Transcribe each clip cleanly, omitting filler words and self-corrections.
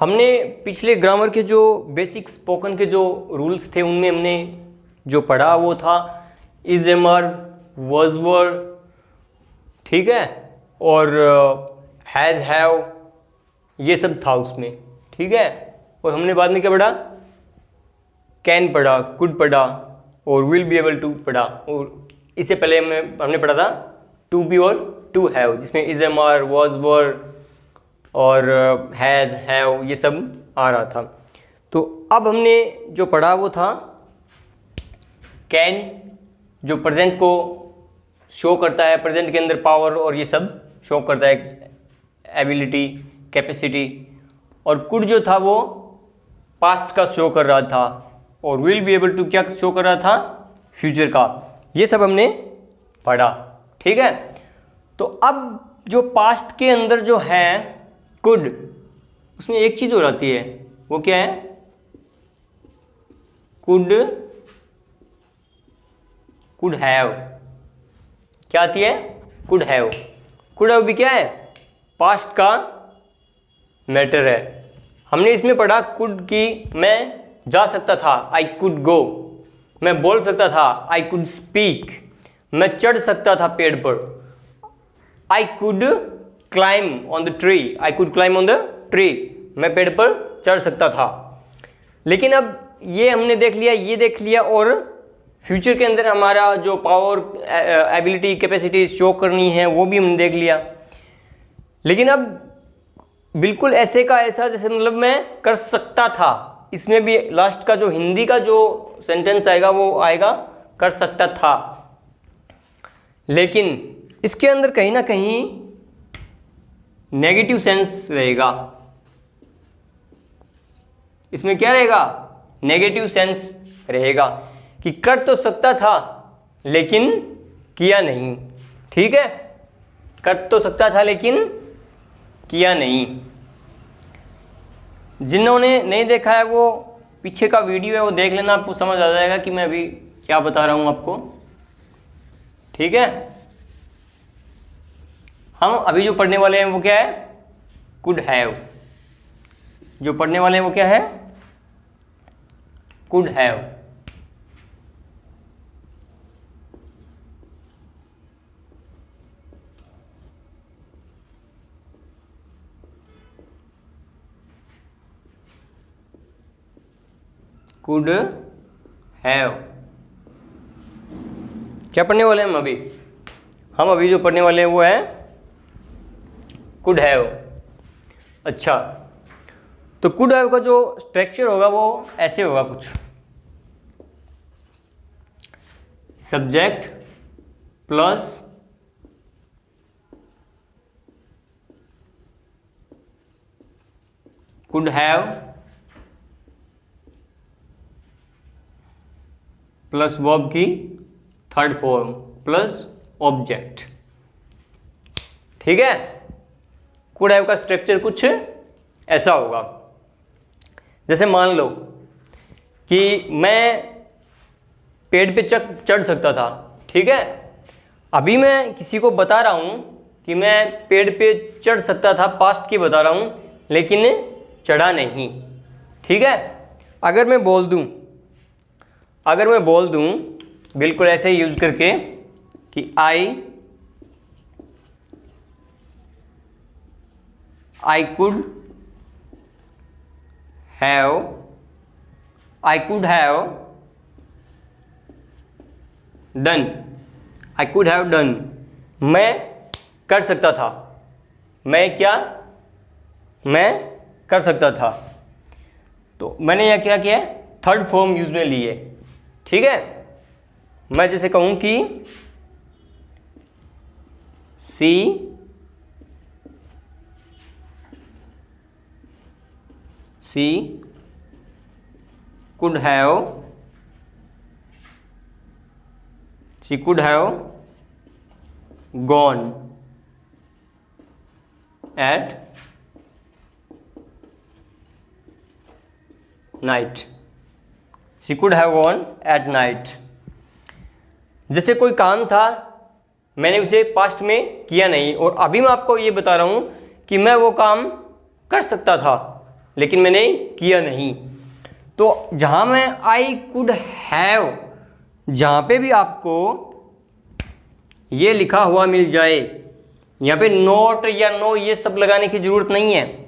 हमने पिछले ग्रामर के जो बेसिक स्पोकन के जो रूल्स थे उनमें हमने जो पढ़ा वो था is am are, was were, ठीक है, और हैज़ हैव, ये सब था उसमें, ठीक है। और हमने बाद में क्या पढ़ा, कैन पढ़ा, कुड पढ़ा और विल बी एबल टू पढ़ा। और इससे पहले हमने पढ़ा था टू बी और टू हैव, जिसमें is am are, was were और हैज़ हैव ये सब आ रहा था। तो अब हमने जो पढ़ा वो था कैन, जो प्रेजेंट को शो करता है, प्रेजेंट के अंदर पावर और ये सब शो करता है, एबिलिटी, कैपेसिटी। और कुड जो था वो पास्ट का शो कर रहा था, और विल बी एबल टू क्या शो कर रहा था, फ्यूचर का। ये सब हमने पढ़ा, ठीक है। तो अब जो पास्ट के अंदर जो है कुड, उसमें एक चीज़ और आती है, वो क्या है, कुड हैव। क्या आती है, कुड हैव। कुड हैव भी क्या है, पास्ट का मैटर है। हमने इसमें पढ़ा कुड की मैं जा सकता था, आई कुड गो, मैं बोल सकता था, आई कुड स्पीक, मैं चढ़ सकता था पेड़ पर, I could climb on the tree, I could climb on the tree, मैं पेड़ पर चढ़ सकता था। लेकिन अब ये हमने देख लिया, ये देख लिया, और फ्यूचर के अंदर हमारा जो पावर, एबिलिटी, कैपेसिटी शो करनी है वो भी हमने देख लिया। लेकिन अब बिल्कुल ऐसे का ऐसा, जैसे मतलब मैं कर सकता था, इसमें भी लास्ट का जो हिंदी का जो सेंटेंस आएगा वो आएगा कर सकता था। लेकिन इसके अंदर कहीं ना कहीं नेगेटिव सेंस रहेगा। इसमें क्या रहेगा, नेगेटिव सेंस रहेगा कि कर तो सकता था लेकिन किया नहीं, ठीक है। कर तो सकता था लेकिन किया नहीं। जिन्होंने नहीं देखा है वो पीछे का वीडियो है वो देख लेना, आपको समझ आ जाएगा कि मैं अभी क्या बता रहा हूँ आपको, ठीक है। हम अभी जो पढ़ने वाले हैं वो क्या है, कुड हैव। जो पढ़ने वाले हैं वो क्या है, कुड हैव। कुड हैव क्या पढ़ने वाले हैं हम अभी जो पढ़ने वाले हैं वो है कुड हैव। अच्छा, तो कुड हैव का जो स्ट्रक्चर होगा वो ऐसे होगा कुछ, subject plus could have plus verb की थर्ड फॉर्म प्लस ऑब्जेक्ट, ठीक है। कुड हैव का स्ट्रक्चर कुछ ऐसा होगा। जैसे मान लो कि मैं पेड़ पे चढ़ सकता था, ठीक है। अभी मैं किसी को बता रहा हूँ कि मैं पेड़ पे चढ़ सकता था, पास्ट की बता रहा हूँ, लेकिन चढ़ा नहीं, ठीक है। अगर मैं बोल दूँ बिल्कुल ऐसे यूज करके कि आई कुड हैव डन, मैं कर सकता था, मैं कर सकता था। तो मैंने यह क्या किया, थर्ड फॉर्म यूज में ली है, ठीक है। मैं जैसे कहूँ कि सी could have gone at night. She could have gone at night. जैसे कोई काम था, मैंने उसे पास्ट में किया नहीं, और अभी मैं आपको ये बता रहा हूँ कि मैं वो काम कर सकता था लेकिन मैंने किया नहीं। तो जहाँ मैं आई कुड हैव, जहाँ पे भी आपको ये लिखा हुआ मिल जाए, यहाँ पे नॉट या नो ये सब लगाने की ज़रूरत नहीं है।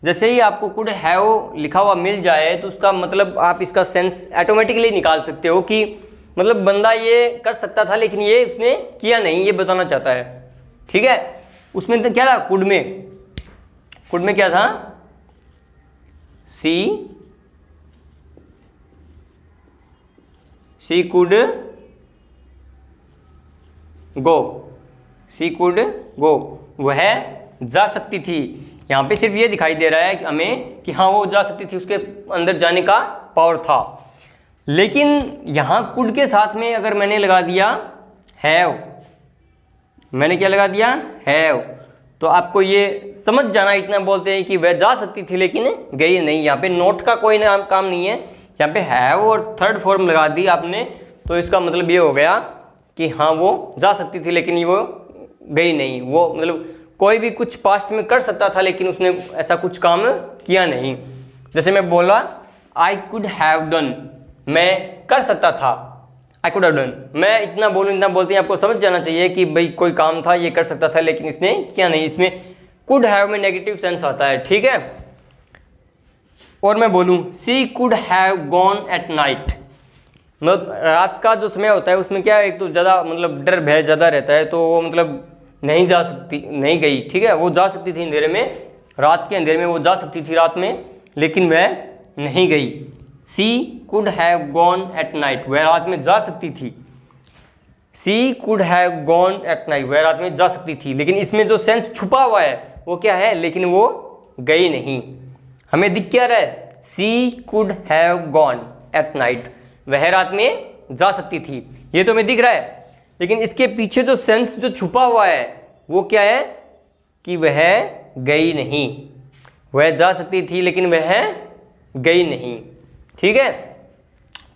जैसे ही आपको कुड हैव लिखा हुआ मिल जाए तो उसका मतलब आप इसका सेंस ऑटोमेटिकली निकाल सकते हो कि मतलब बंदा ये कर सकता था लेकिन ये उसने किया नहीं, ये बताना चाहता है। ठीक है, उसमें तो क्या था, कुड में क्या था, शी कुड गो, वह जा सकती थी। यहाँ पे सिर्फ ये दिखाई दे रहा है कि हमें कि हाँ वो जा सकती थी, उसके अंदर जाने का पावर था। लेकिन यहाँ कुड के साथ में अगर मैंने लगा दिया हैव, मैंने क्या लगा दिया, हैव, तो आपको ये समझ जाना, इतना बोलते हैं कि वह जा सकती थी लेकिन गई नहीं। यहाँ पे नोट का कोई काम नहीं है, यहाँ पे हैव और थर्ड फॉर्म लगा दी आपने, तो इसका मतलब ये हो गया कि हाँ वो जा सकती थी लेकिन वो गई नहीं। वो मतलब कोई भी कुछ पास्ट में कर सकता था लेकिन उसने ऐसा कुछ काम किया नहीं। जैसे मैं बोला आई कुड हैव डन, मैं कर सकता था, आई कुड हैव डन, मैं इतना बोलते हैं, आपको समझ जाना चाहिए कि भाई कोई काम था, ये कर सकता था लेकिन इसने किया नहीं। इसमें कुड हैव में नेगेटिव सेंस आता है। ठीक है, और मैं बोलूँ she could have gone at night, मतलब रात का जो समय होता है उसमें क्या है, एक तो ज़्यादा मतलब डर भय ज़्यादा रहता है, तो वो मतलब नहीं जा सकती, नहीं गई। ठीक है, वो जा सकती थी अंधेरे में, रात के अंधेरे में वो जा सकती थी रात में, लेकिन वह नहीं गई। She could have gone at night, वह रात में जा सकती थी। She could have gone at night, वह रात में जा सकती थी, लेकिन इसमें जो सेंस छुपा हुआ है वो क्या है, लेकिन वो गई नहीं। हमें दिख क्या रहा है, she could have gone at night, वह रात में जा सकती थी, ये तो हमें दिख रहा है। लेकिन इसके पीछे जो सेंस जो छुपा हुआ है वो क्या है कि वह गई नहीं, वह जा सकती थी लेकिन वह गई नहीं। ठीक है,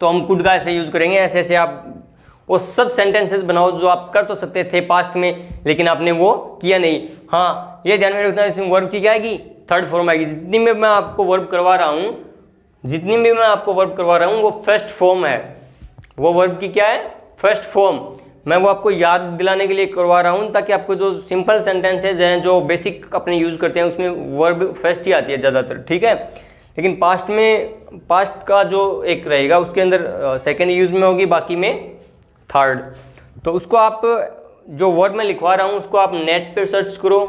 तो हम कुड का ऐसे यूज करेंगे, ऐसे ऐसे आप वो सब सेंटेंसेस बनाओ जो आप कर तो सकते थे पास्ट में लेकिन आपने वो किया नहीं। हाँ, ये ध्यान में रखना, इसमें वर्ब की क्या आएगी, थर्ड फॉर्म आएगी। जितनी भी मैं आपको वर्ब करवा रहा हूँ वो फर्स्ट फॉर्म है। वो वर्ब की क्या है, फर्स्ट फॉर्म। मैं वो आपको याद दिलाने के लिए करवा रहा हूँ ताकि आपको जो सिंपल सेंटेंसेज हैं जो बेसिक अपने यूज़ करते हैं उसमें वर्ब फर्स्ट ही आती है ज़्यादातर। ठीक है, लेकिन पास्ट में पास्ट का जो एक रहेगा उसके अंदर सेकेंड यूज़ में होगी, बाकी में थर्ड। तो उसको आप जो वर्ड मैं लिखवा रहा हूँ उसको आप नेट पे सर्च करो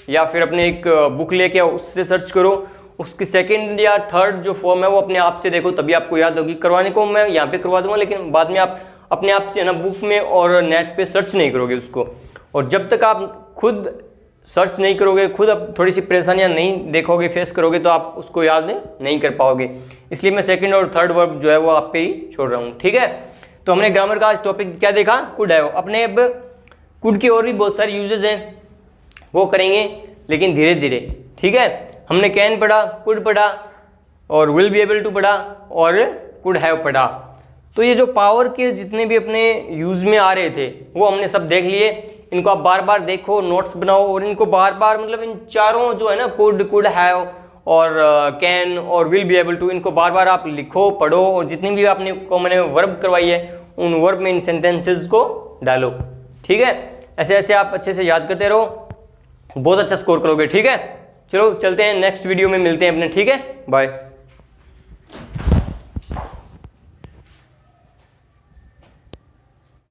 या फिर अपने एक बुक लेके उससे सर्च करो, उसकी सेकंड या थर्ड जो फॉर्म है वो अपने आप से देखो, तभी आपको याद होगी। करवाने को मैं यहाँ पे करवा दूंगा लेकिन बाद में आप अपने आप से ना बुक में और नेट पे सर्च नहीं करोगे उसको, और जब तक आप खुद सर्च नहीं करोगे, खुद अब थोड़ी सी परेशानियाँ नहीं देखोगे, फेस करोगे, तो आप उसको याद नहीं कर पाओगे। इसलिए मैं सेकंड और थर्ड वर्ब जो है वो आप पे ही छोड़ रहा हूँ। ठीक है, तो हमने ग्रामर का आज टॉपिक क्या देखा, कुड है। अपने अब कुड की और भी बहुत सारी यूजेज हैं वो करेंगे लेकिन धीरे धीरे। ठीक है, हमने कैन पढ़ा, कुड पढ़ा और विल बी एबल टू पढ़ा और कुड हैव पढ़ा। तो ये जो पावर के जितने भी अपने यूज़ में आ रहे थे वो हमने सब देख लिए। इनको आप बार बार देखो, नोट्स बनाओ और इनको बार बार मतलब इन चारों जो है ना कुड हैव और कैन और विल बी एबल टू, इनको बार बार आप लिखो, पढ़ो और जितनी भी आपने को मैंने वर्ब करवाई है उन वर्ब में इन सेंटेंसेस को डालो। ठीक है, ऐसे ऐसे आप अच्छे से याद करते रहो, बहुत अच्छा स्कोर करोगे। ठीक है, चलो चलते हैं, नेक्स्ट वीडियो में मिलते हैं अपने। ठीक है, बाय।